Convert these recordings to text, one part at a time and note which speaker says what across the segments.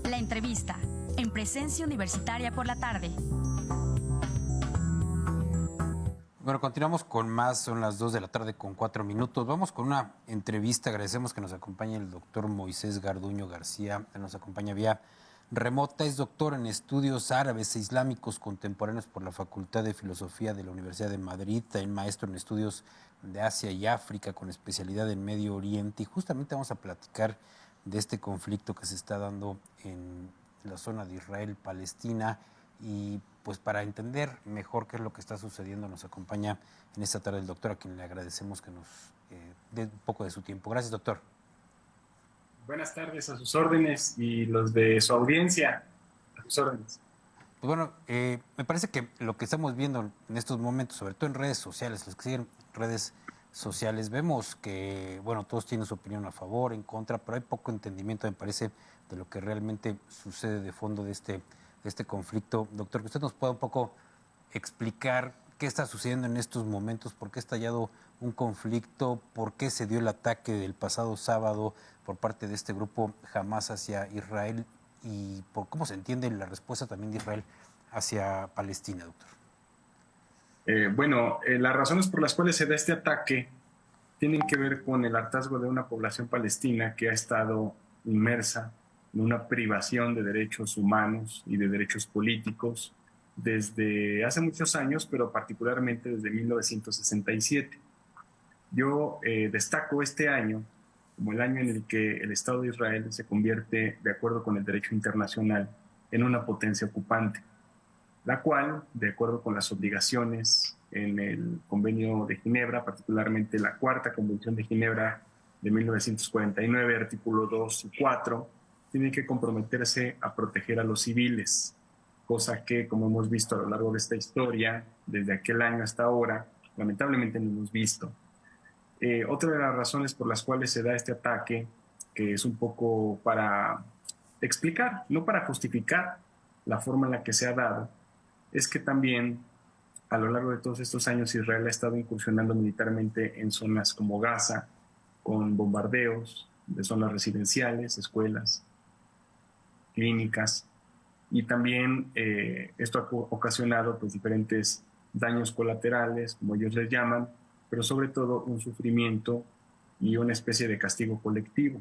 Speaker 1: La entrevista, en Presencia Universitaria por la tarde.
Speaker 2: Bueno, continuamos con más, son las 2 de la tarde con 4 minutos. Vamos con una entrevista, agradecemos que nos acompañe el doctor Moisés Garduño García, nos acompaña vía remota, es doctor en estudios árabes e islámicos contemporáneos por la Facultad de Filosofía de la Universidad de Madrid, también maestro en estudios de Asia y África con especialidad en Medio Oriente, y justamente vamos a platicar de este conflicto que se está dando en la zona de Israel-Palestina. Y pues para entender mejor qué es lo que está sucediendo nos acompaña en esta tarde el doctor, a quien le agradecemos que nos dé un poco de su tiempo. Gracias, doctor.
Speaker 3: Buenas tardes, a sus órdenes, y los de su audiencia, a sus órdenes.
Speaker 2: Pues bueno, me parece que lo que estamos viendo en estos momentos, sobre todo en redes sociales, los que siguen redes sociales, vemos que, bueno, todos tienen su opinión a favor, en contra, pero hay poco entendimiento, me parece, de lo que realmente sucede de fondo de este conflicto. Doctor, que usted nos pueda un poco explicar qué está sucediendo en estos momentos, por qué ha estallado un conflicto, por qué se dio el ataque del pasado sábado por parte de este grupo Hamas hacia Israel y por cómo se entiende la respuesta también de Israel hacia Palestina, doctor.
Speaker 3: Las razones por las cuales se da este ataque tienen que ver con el hartazgo de una población palestina que ha estado inmersa en una privación de derechos humanos y de derechos políticos desde hace muchos años, pero particularmente desde 1967. Yo destaco este año como el año en el que el Estado de Israel se convierte, de acuerdo con el derecho internacional, en una potencia ocupante, la cual, de acuerdo con las obligaciones en el Convenio de Ginebra, particularmente la Cuarta Convención de Ginebra de 1949, artículo 2 y 4, tiene que comprometerse a proteger a los civiles, cosa que, como hemos visto a lo largo de esta historia, desde aquel año hasta ahora, lamentablemente no hemos visto. Otra de las razones por las cuales se da este ataque, que es un poco para explicar, no para justificar la forma en la que se ha dado, es que también a lo largo de todos estos años Israel ha estado incursionando militarmente en zonas como Gaza, con bombardeos de zonas residenciales, escuelas, clínicas, y también esto ha ocasionado pues, diferentes daños colaterales, como ellos les llaman, pero sobre todo un sufrimiento y una especie de castigo colectivo.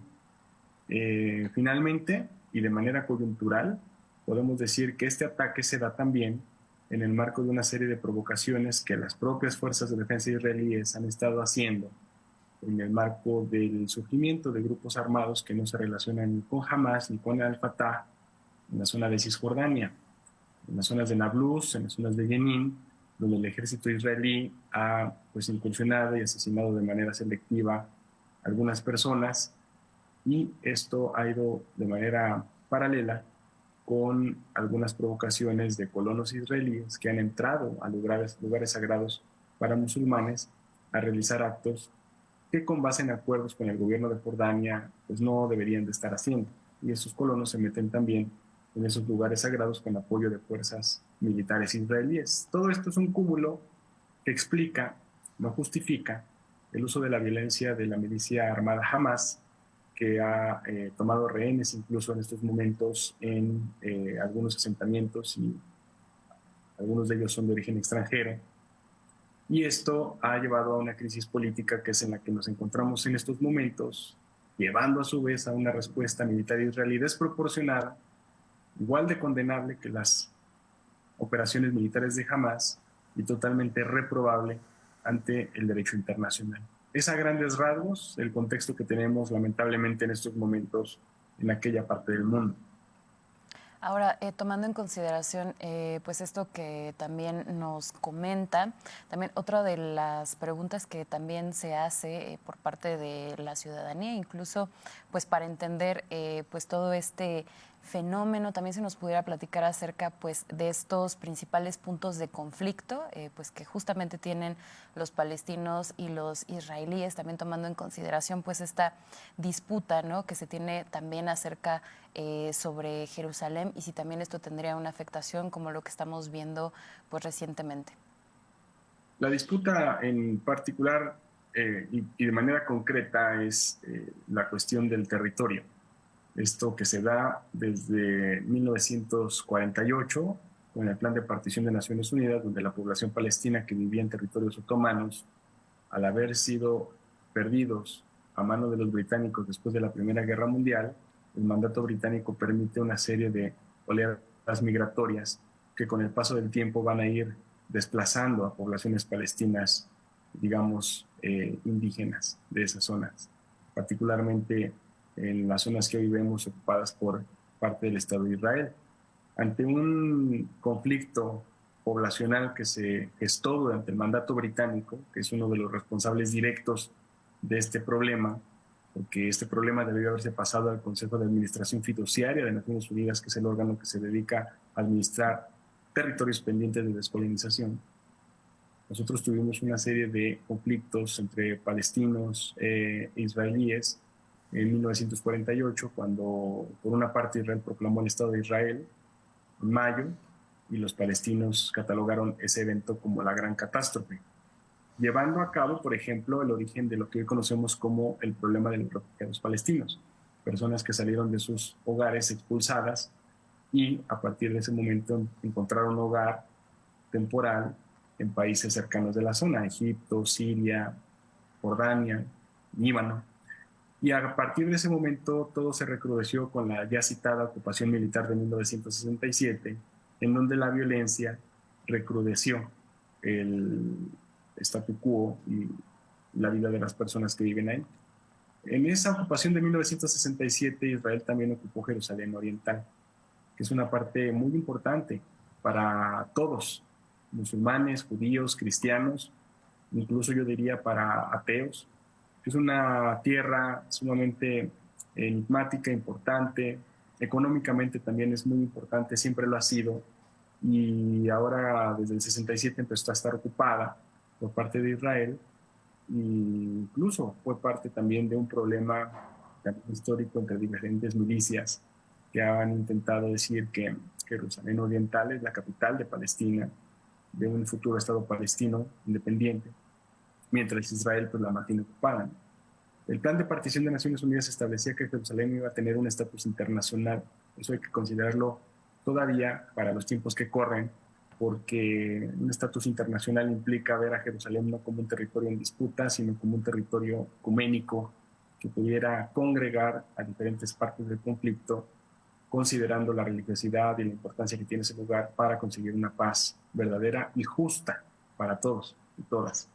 Speaker 3: Finalmente, y de manera coyuntural, podemos decir que este ataque se da también en el marco de una serie de provocaciones que las propias fuerzas de defensa israelíes han estado haciendo en el marco del surgimiento de grupos armados que no se relacionan ni con Hamas ni con Al-Fatah en la zona de Cisjordania, en las zonas de Nablus, en las zonas de Jenin, donde el ejército israelí ha pues, incursionado y asesinado de manera selectiva a algunas personas, y esto ha ido de manera paralela con algunas provocaciones de colonos israelíes que han entrado a lugares sagrados para musulmanes a realizar actos que con base en acuerdos con el gobierno de Jordania pues no deberían de estar haciendo. Y esos colonos se meten también en esos lugares sagrados con apoyo de fuerzas militares israelíes. Todo esto es un cúmulo que explica, no justifica, el uso de la violencia de la milicia armada Hamas, que ha tomado rehenes incluso en estos momentos en algunos asentamientos, y algunos de ellos son de origen extranjero. Y esto ha llevado a una crisis política que es en la que nos encontramos en estos momentos, llevando a su vez a una respuesta militar israelí desproporcionada, igual de condenable que las operaciones militares de Hamas y totalmente reprobable ante el derecho internacional. Es a grandes rasgos el contexto que tenemos lamentablemente en estos momentos en aquella parte del mundo.
Speaker 4: Ahora, tomando en consideración pues esto que también nos comenta, también otra de las preguntas que también se hace por parte de la ciudadanía, incluso pues para entender pues todo este fenómeno, también se nos pudiera platicar acerca pues de estos principales puntos de conflicto pues que justamente tienen los palestinos y los israelíes, también tomando en consideración pues esta disputa, ¿no?, que se tiene también acerca sobre Jerusalén, y si también esto tendría una afectación como lo que estamos viendo pues recientemente.
Speaker 3: La disputa en particular y de manera concreta es la cuestión del territorio. Esto que se da desde 1948 con el Plan de Partición de Naciones Unidas, donde la población palestina que vivía en territorios otomanos, al haber sido perdidos a mano de los británicos después de la Primera Guerra Mundial, el mandato británico permite una serie de oleadas migratorias que con el paso del tiempo van a ir desplazando a poblaciones palestinas, digamos, indígenas de esas zonas, particularmente en las zonas que hoy vemos ocupadas por parte del Estado de Israel. Ante un conflicto poblacional que se gestó durante el mandato británico, que es uno de los responsables directos de este problema, porque este problema debió haberse pasado al Consejo de Administración Fiduciaria de Naciones Unidas, que es el órgano que se dedica a administrar territorios pendientes de descolonización. Nosotros tuvimos una serie de conflictos entre palestinos e israelíes en 1948, cuando por una parte Israel proclamó el Estado de Israel en mayo, y los palestinos catalogaron ese evento como la gran catástrofe, llevando a cabo, por ejemplo, el origen de lo que hoy conocemos como el problema de los refugiados palestinos, personas que salieron de sus hogares expulsadas y a partir de ese momento encontraron un hogar temporal en países cercanos de la zona, Egipto, Siria, Jordania, Líbano. Y a partir de ese momento todo se recrudeció con la ya citada ocupación militar de 1967, en donde la violencia recrudeció el statu quo y la vida de las personas que viven ahí. En esa ocupación de 1967, Israel también ocupó Jerusalén Oriental, que es una parte muy importante para todos, musulmanes, judíos, cristianos, incluso yo diría para ateos. Es una tierra sumamente enigmática, importante, económicamente también es muy importante, siempre lo ha sido, y ahora desde el 67 empezó a estar ocupada por parte de Israel, e incluso fue parte también de un problema histórico entre diferentes milicias que han intentado decir que Jerusalén Oriental es la capital de Palestina, de un futuro Estado palestino independiente, mientras Israel pues la mantiene ocupada. El Plan de Partición de Naciones Unidas establecía que Jerusalén iba a tener un estatus internacional. Eso hay que considerarlo todavía para los tiempos que corren, porque un estatus internacional implica ver a Jerusalén no como un territorio en disputa, sino como un territorio ecuménico que pudiera congregar a diferentes partes del conflicto, considerando la religiosidad y la importancia que tiene ese lugar para conseguir una paz verdadera y justa para todos y todas.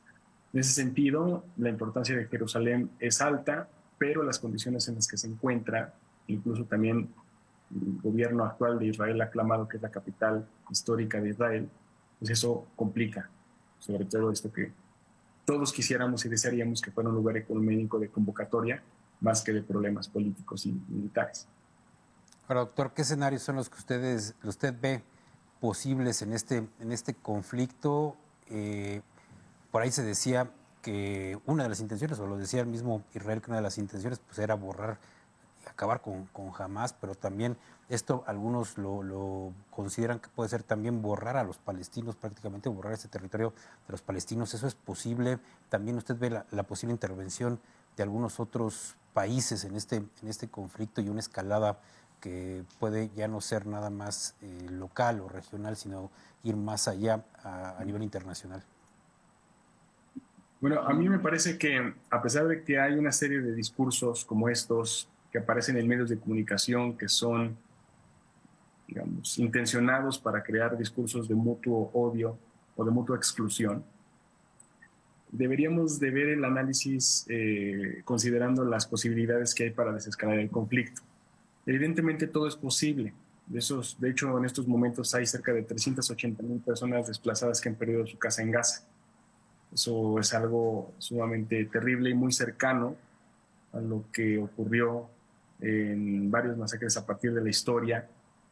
Speaker 3: En ese sentido, la importancia de Jerusalén es alta, pero las condiciones en las que se encuentra, incluso también el gobierno actual de Israel ha aclamado que es la capital histórica de Israel, pues eso complica, sobre todo esto que todos quisiéramos y desearíamos que fuera un lugar económico de convocatoria, más que de problemas políticos y militares.
Speaker 2: Ahora, doctor, ¿qué escenarios son los que usted ve posibles en este conflicto? Por ahí se decía que una de las intenciones, o lo decía el mismo Israel, que una de las intenciones pues, era borrar y acabar con Hamás, pero también esto algunos lo consideran que puede ser también borrar a los palestinos, prácticamente borrar ese territorio de los palestinos. ¿Eso es posible? También usted ve la posible intervención de algunos otros países en este conflicto y una escalada que puede ya no ser nada más local o regional, sino ir más allá a nivel internacional.
Speaker 3: Bueno, a mí me parece que a pesar de que hay una serie de discursos como estos que aparecen en medios de comunicación que son, digamos, intencionados para crear discursos de mutuo odio o de mutua exclusión, deberíamos de ver el análisis considerando las posibilidades que hay para desescalar el conflicto. Evidentemente todo es posible. De hecho, en estos momentos hay cerca de 380,000 personas desplazadas que han perdido su casa en Gaza. Eso es algo sumamente terrible y muy cercano a lo que ocurrió en varios masacres a partir de la historia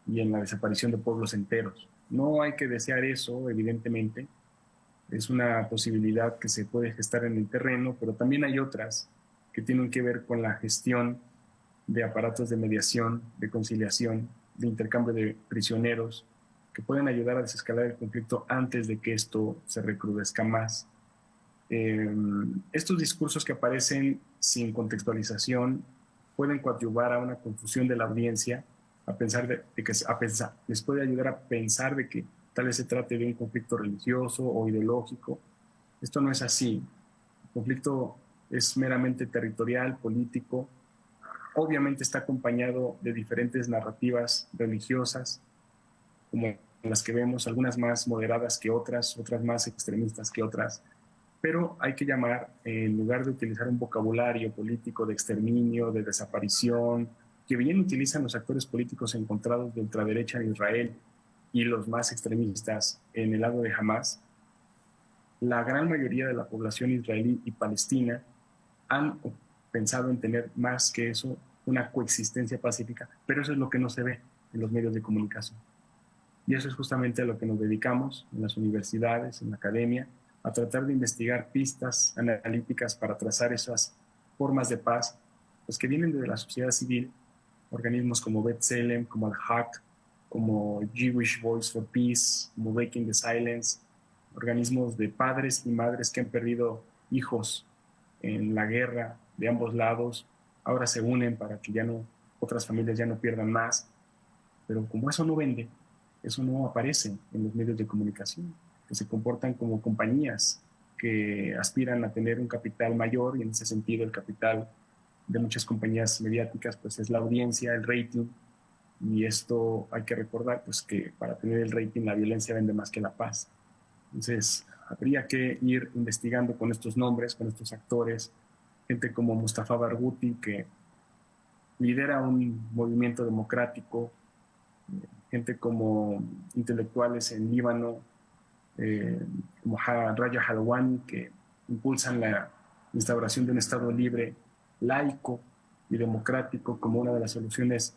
Speaker 3: y en la desaparición de pueblos enteros. No hay que desear eso, evidentemente. Es una posibilidad que se puede gestar en el terreno, pero también hay otras que tienen que ver con la gestión de aparatos de mediación, de conciliación, de intercambio de prisioneros, que pueden ayudar a desescalar el conflicto antes de que esto se recrudezca más. Estos discursos que aparecen sin contextualización pueden coadyuvar a una confusión de la audiencia, les puede ayudar a pensar de que tal vez se trate de un conflicto religioso o ideológico. Esto no es así. El conflicto es meramente territorial, político. Obviamente está acompañado de diferentes narrativas religiosas, como las que vemos, algunas más moderadas que otras más extremistas que otras. Pero hay que llamar, en lugar de utilizar un vocabulario político de exterminio, de desaparición, que bien utilizan los actores políticos encontrados de ultraderecha en Israel y los más extremistas en el lado de Hamas, la gran mayoría de la población israelí y palestina han pensado en tener más que eso, una coexistencia pacífica, pero eso es lo que no se ve en los medios de comunicación. Y eso es justamente a lo que nos dedicamos en las universidades, en la academia, a tratar de investigar pistas analíticas para trazar esas formas de paz, pues que vienen de la sociedad civil, organismos como B'Tselem, como Al-Haq, como Jewish Voice for Peace, como Breaking the Silence, organismos de padres y madres que han perdido hijos en la guerra de ambos lados, ahora se unen para que ya no, otras familias ya no pierdan más, pero como eso no vende, eso no aparece en los medios de comunicación, que se comportan como compañías que aspiran a tener un capital mayor, y en ese sentido el capital de muchas compañías mediáticas pues es la audiencia, el rating, y esto hay que recordar pues que para tener el rating la violencia vende más que la paz. Entonces habría que ir investigando con estos nombres, con estos actores, gente como Mustafa Barghouti, que lidera un movimiento democrático, gente como intelectuales en Líbano, como Raya Halwani, que impulsan la instauración de un Estado libre, laico y democrático como una de las soluciones,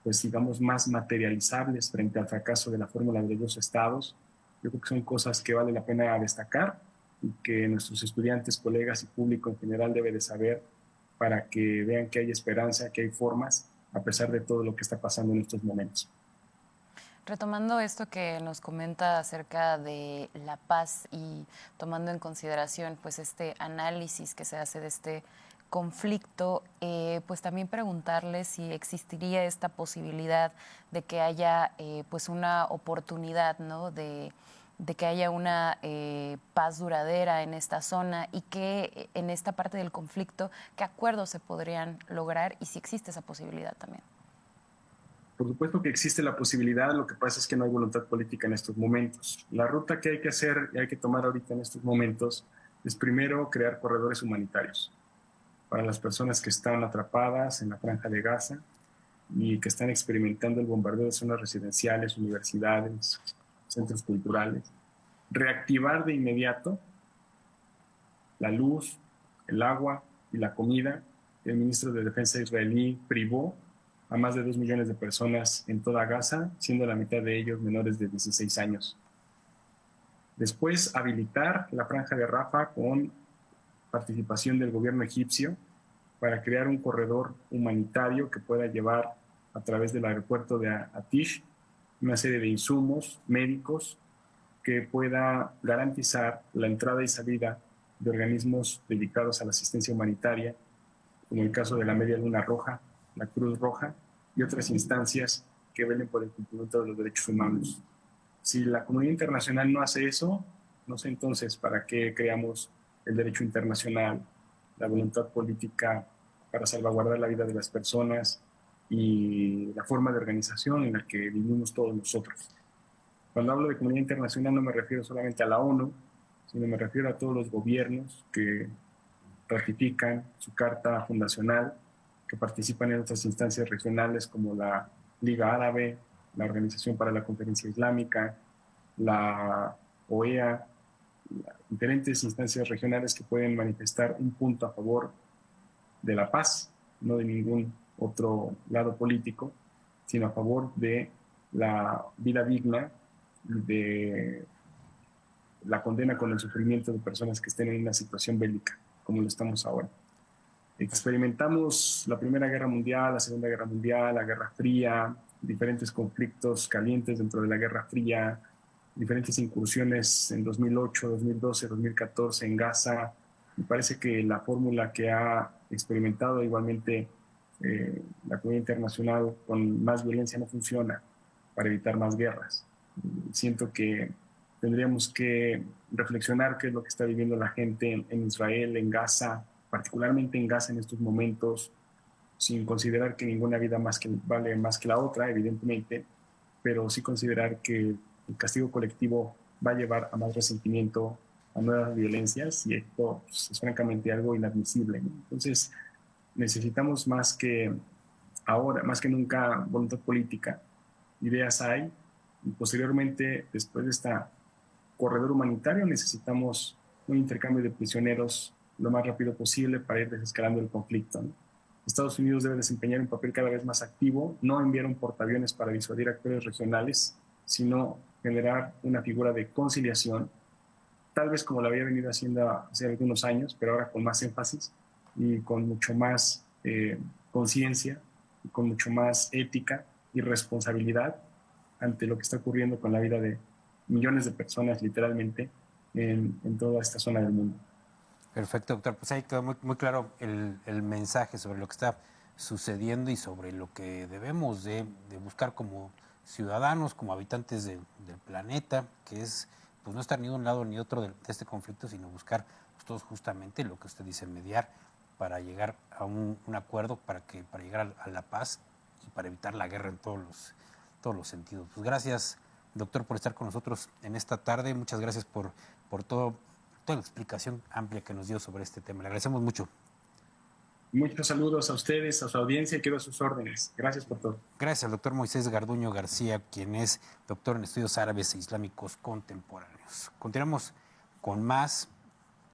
Speaker 3: pues digamos, más materializables frente al fracaso de la fórmula de 2 estados. Yo creo que son cosas que vale la pena destacar y que nuestros estudiantes, colegas y público en general debe de saber para que vean que hay esperanza, que hay formas, a pesar de todo lo que está pasando en estos momentos.
Speaker 4: Retomando esto que nos comenta acerca de la paz y tomando en consideración pues este análisis que se hace de este conflicto, pues también preguntarle si existiría esta posibilidad de que haya pues una oportunidad, ¿no? de que haya una paz duradera en esta zona y que en esta parte del conflicto, qué acuerdos se podrían lograr y si existe esa posibilidad también.
Speaker 3: Por supuesto que existe la posibilidad, lo que pasa es que no hay voluntad política en estos momentos. La ruta que hay que hacer y hay que tomar ahorita en estos momentos es primero crear corredores humanitarios para las personas que están atrapadas en la Franja de Gaza y que están experimentando el bombardeo de zonas residenciales, universidades, centros culturales. Reactivar de inmediato la luz, el agua y la comida. El ministro de Defensa israelí privó a más de 2 millones de personas en toda Gaza, siendo la mitad de ellos menores de 16 años. Después, habilitar la Franja de Rafah con participación del gobierno egipcio para crear un corredor humanitario que pueda llevar a través del aeropuerto de Atish una serie de insumos médicos que pueda garantizar la entrada y salida de organismos dedicados a la asistencia humanitaria, como el caso de la Media Luna Roja, la Cruz Roja y otras instancias que velen por el cumplimiento de los derechos humanos. Si la comunidad internacional no hace eso, no sé entonces para qué creamos el derecho internacional, la voluntad política para salvaguardar la vida de las personas y la forma de organización en la que vivimos todos nosotros. Cuando hablo de comunidad internacional no me refiero solamente a la ONU, sino me refiero a todos los gobiernos que ratifican su carta fundacional, que participan en otras instancias regionales como la Liga Árabe, la Organización para la Conferencia Islámica, la OEA, diferentes instancias regionales que pueden manifestar un punto a favor de la paz, no de ningún otro lado político, sino a favor de la vida digna, de la condena con el sufrimiento de personas que estén en una situación bélica, como lo estamos ahora. Experimentamos la Primera Guerra Mundial, la Segunda Guerra Mundial, la Guerra Fría, diferentes conflictos calientes dentro de la Guerra Fría, diferentes incursiones en 2008, 2012, 2014 en Gaza. Me parece que la fórmula que ha experimentado igualmente la comunidad internacional con más violencia no funciona para evitar más guerras. Siento que tendríamos que reflexionar qué es lo que está viviendo la gente en Israel, en Gaza, particularmente en Gaza en estos momentos, sin considerar que ninguna vida vale más que la otra, evidentemente, pero sí considerar que el castigo colectivo va a llevar a más resentimiento, a nuevas violencias, y esto pues, es francamente algo inadmisible, ¿no? Entonces, necesitamos más que ahora, más que nunca, voluntad política. Ideas hay, y posteriormente, después de esta corredor humanitario, necesitamos un intercambio de prisioneros lo más rápido posible para ir desescalando el conflicto, ¿no? Estados Unidos debe desempeñar un papel cada vez más activo, no enviar un portaaviones para disuadir actores regionales, sino generar una figura de conciliación, tal vez como lo había venido haciendo hace algunos años, pero ahora con más énfasis y con mucho más conciencia, con mucho más ética y responsabilidad ante lo que está ocurriendo con la vida de millones de personas, literalmente, en toda esta zona del mundo.
Speaker 2: Perfecto, doctor. Pues ahí quedó muy claro el mensaje sobre lo que está sucediendo y sobre lo que debemos de buscar como ciudadanos, como habitantes del planeta, que es pues no estar ni de un lado ni otro de este conflicto, sino buscar pues, todos justamente lo que usted dice, mediar para llegar a un acuerdo, para llegar a la paz y para evitar la guerra en todos los sentidos. Pues gracias, doctor, por estar con nosotros en esta tarde. Muchas gracias por toda la explicación amplia que nos dio sobre este tema. Le agradecemos mucho.
Speaker 3: Muchos saludos a ustedes, a su audiencia, y quedo a sus órdenes. Gracias por todo.
Speaker 2: Gracias al doctor Moisés Garduño García, quien es doctor en estudios árabes e islámicos contemporáneos. Continuamos con más